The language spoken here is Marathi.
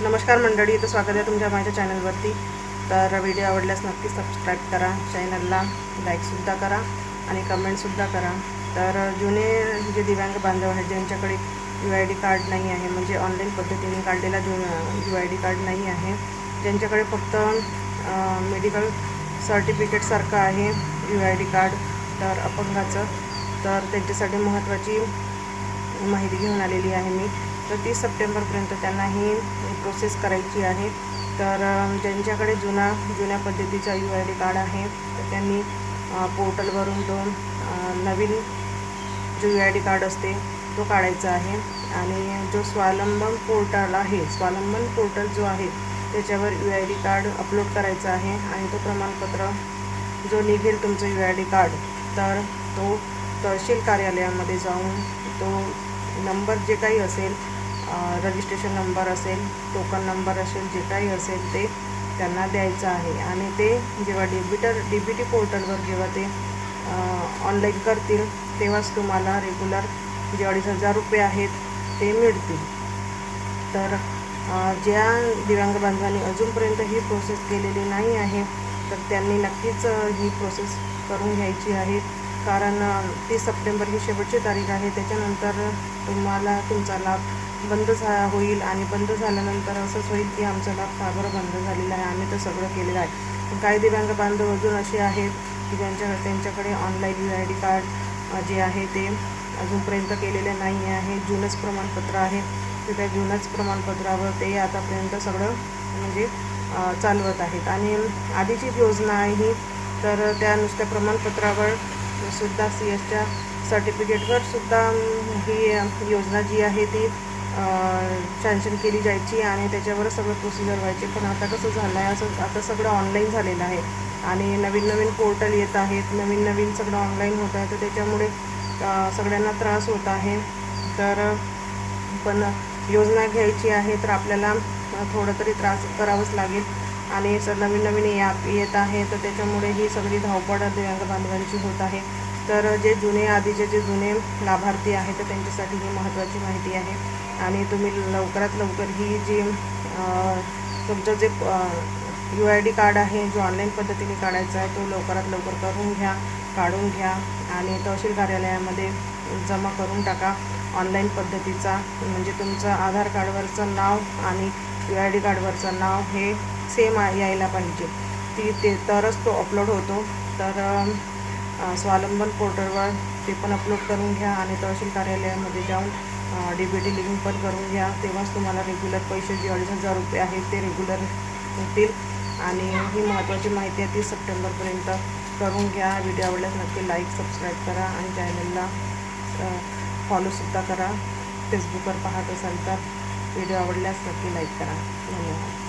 नमस्कार मंडळी, तर स्वागत आहे तुमच्या माझ्या चॅनलवरती। तर व्हिडिओ आवडल्यास नक्की सबस्क्राईब करा, चॅनलला लाईकसुद्धा करा आणि कमेंटसुद्धा करा। तर जुने जे दिव्यांग बांधव आहेत ज्यांच्याकडे UID कार्ड नाही आहे, म्हणजे ऑनलाईन पद्धतीने काढलेला UID कार्ड नाही आहे, ज्यांच्याकडे फक्त मेडिकल सर्टिफिकेटसारखं आहे UID कार्ड, तर अपंगाचं, तर त्यांच्यासाठी महत्त्वाची माहिती घेऊन आलेली आहे मी। तर 30 सप्टेंबरपर्यंत त्यांना ही प्रोसेस करायची आहे। तर ज्यांच्याकडे जुन्या पद्धतीचा UID कार्ड आहे तर त्यांनी पोर्टलवरून तो नवीन जो UID कार्ड असते तो काढायचा आहे। आणि जो स्वावलंबन पोर्टल आहे, स्वावलंबन पोर्टल जो आहे त्याच्यावर UID कार्ड अपलोड करायचा आहे। आणि तो प्रमाणपत्र जो निघेल तुमचं UID कार्ड, तर तो तहसील कार्यालयामध्ये जाऊन तो नंबर जे काही असेल, रजिस्ट्रेशन नंबर असेल, टोकन नंबर असेल, जे काही असेल ते त्यांना द्यायचं आहे। आणि ते जेव्हा DBT पोर्टलवर जेव्हा ते ऑनलाईन करतील तेव्हाच तुम्हाला रेग्युलर जे 2,500 रुपये आहेत ते मिळतील। तर ज्या दिव्यांग बांधवांनी अजूनपर्यंत ही प्रोसेस केलेली नाही आहे तर त्यांनी नक्कीच ही प्रोसेस करून घ्यायची आहे, कारण 30 सप्टेंबर ही शेवटची तारीख आहे। त्याच्यानंतर तुम्हाला तुमचा लाभ बंद होईल आणि बंद झाल्यानंतर असंच होईल की आमचा लाभ का बरं बंद झालेला आहे, आम्ही तर सगळं केलेलं आहे। पण काही दिव्यांग बांधव अजून असे आहेत की त्यांच्याकडे ऑनलाईन UID कार्ड जे आहे ते अजूनपर्यंत केलेले नाही आहे, जुनंच प्रमाणपत्र आहे। तर त्या जुनंच प्रमाणपत्रावर ते आतापर्यंत सगळं म्हणजे चालवत आहेत। आणि आधीची योजना आहे ही, तर त्या नुसत्या प्रमाणपत्रावर सुद्धा CS सर्टिफिकेटवर सुद्धा ही योजना जी आहे ती सँक्शन केली जायची आणि त्याच्यावर सगळं प्रोसिजर व्हायचे। पण आता कसं झालं आहे, आता सगळं ऑनलाईन झालेलं आहे आणि नवीन पोर्टल येत आहेत, नवीन सगळं ऑनलाईन होत आहे, तर त्याच्यामुळे सगळ्यांना त्रास होत आहे। तर पण योजना घ्यायची आहे तर आपल्याला थोडं तरी त्रास करावंच लागेल। आणि नवीन येत आहे, तर त्याच्यामुळे ही सगळी धावपळ दिव्यांग बांधवांची होत आहे। तर जे आधीचे जे जुने लाभार्थी आहेत तर त्यांच्यासाठी ही महत्त्वाची माहिती आहे। आणि तुम्ही लवकरात लवकर ही जी तुमचं जे UID कार्ड आहे जो ऑनलाईन पद्धतीने काढायचा आहे तो लवकरात लवकर काढून घ्या आणि तहसील कार्यालयामध्ये जमा करून टाका ऑनलाईन पद्धतीचा। म्हणजे तुमचं आधार कार्डवरचं नाव आणि UID कार्डवरचं नाव हे सेम यायला पाहिजे, तरच तो अपलोड होतो। तर स्वावलंबन पोर्टलवर ते पण अपलोड करून घ्या आणि तहसील कार्यालयामध्ये जाऊन DBT लिंक पण करून घ्या, तेव्हाच तुम्हाला रेग्युलर पैसे जे 2,500 रुपये आहेत ते रेग्युलर होतील। आणि ही महत्त्वाची माहिती आहे, 30 सप्टेंबरपर्यंत करून घ्या। व्हिडिओ आवडल्यास नक्की लाईक सबस्क्राईब करा आणि चॅनलला फॉलोसुद्धा करा। फेसबुकवर पाहत असाल तर व्हिडिओ आवडल्यास नक्की लाईक करा। धन्यवाद।